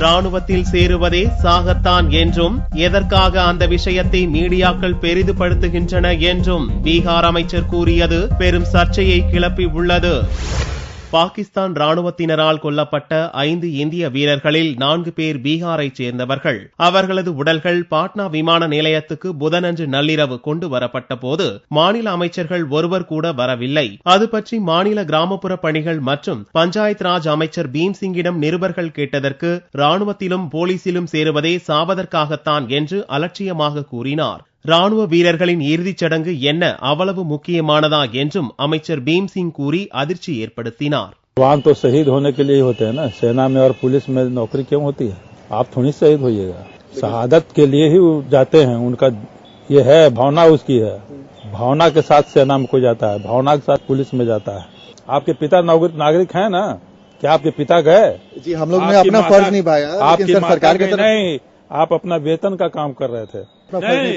ராணுவத்தில் சேருவதே சாகத்தான் என்றும் எதற்காக அந்த விஷயத்தை மீடியாக்கள் பெரிதுபடுத்துகின்றன என்றும் பீகார் அமைச்சர் கூறியது பெரும் சர்ச்சையை கிளப்பி உள்ளது. பாகிஸ்தான் ராணுவத்தினரால் கொல்லப்பட்ட 5 இந்திய வீரர்களில் 4 பேர் பீகாரைச் சேர்ந்தவர்கள். அவர்களது உடல்கள் பாட்னா விமான நிலையத்துக்கு புதனன்று நள்ளிரவு கொண்டு வரப்பட்ட போது மாநில அமைச்சர்கள் ஒருவர் கூட வரவில்லை. அது பற்றி மாநில கிராமப்புற பணிகள் மற்றும் பஞ்சாயத் ராஜ் அமைச்சர் பீம்சிங்கிடம் நிருபர்கள் கேட்டதற்கு ராணுவத்திலும் போலீசிலும் சேருவதே சாவதற்காகத்தான் என்று அலட்சியமாக கூறினார். ராணுவ வீரர்களின் இறுதிச் சடங்கு என்ன அவ்வளவு முக்கியமானதா என்றும் அமைச்சர் பீம்சிங் கூறி அதிர்ச்சி ஏற்படுத்தினார். जवान तो शहीद होने के लिए ही होते हैं ना, सेना में और पुलिस में नौकरी क्यों होती है? आप थोड़ी शहीद होइएगा, शहादत के लिए ही जाते हैं. उनका ये है भावना, उसकी है भावना के साथ सेना में कोई जाता है, भावना के साथ पुलिस में जाता है. आपके पिता नागरिक हैं ना? क्या आपके पिता गए? जी, हम लोग ने अपना फर्ज निभाया, लेकिन सर सरकार के तरफ नहीं, आप अपना वेतन का काम कर रहे थे. नहीं,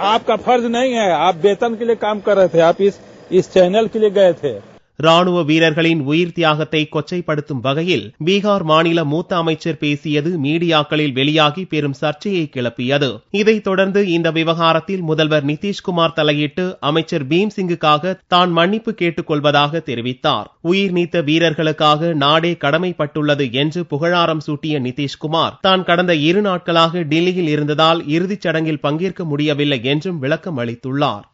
आपका फर्ज नहीं है, आप वेतन के लिए काम कर रहे थे, आप इस चैनल के लिए गए थे. ராணுவ வீரர்களின் உயிர் தியாகத்தை கொச்சைப்படுத்தும் வகையில் பீகார் மாநில மூத்த அமைச்சர் பேசியது மீடியாக்களில் வெளியாகி பெரும் சர்ச்சையை கிளப்பியது. இதைத் தொடர்ந்து இந்த விவகாரத்தில் முதல்வர் நிதிஷ்குமார் தலையிட்டு அமைச்சர் பீம்சிங்குக்காக தான் மன்னிப்பு கேட்டுக் கொள்வதாக தெரிவித்தார். உயிர் நீத்த வீரர்களுக்காக நாடே கடமைப்பட்டுள்ளது என்று புகழாரம் சூட்டிய நிதிஷ்குமார் தான் கடந்த 2 நாட்களாக டில்லியில் இருந்ததால் இறுதிச் சடங்கில் பங்கேற்க முடியவில்லை என்றும் விளக்கம் அளித்துள்ளார்.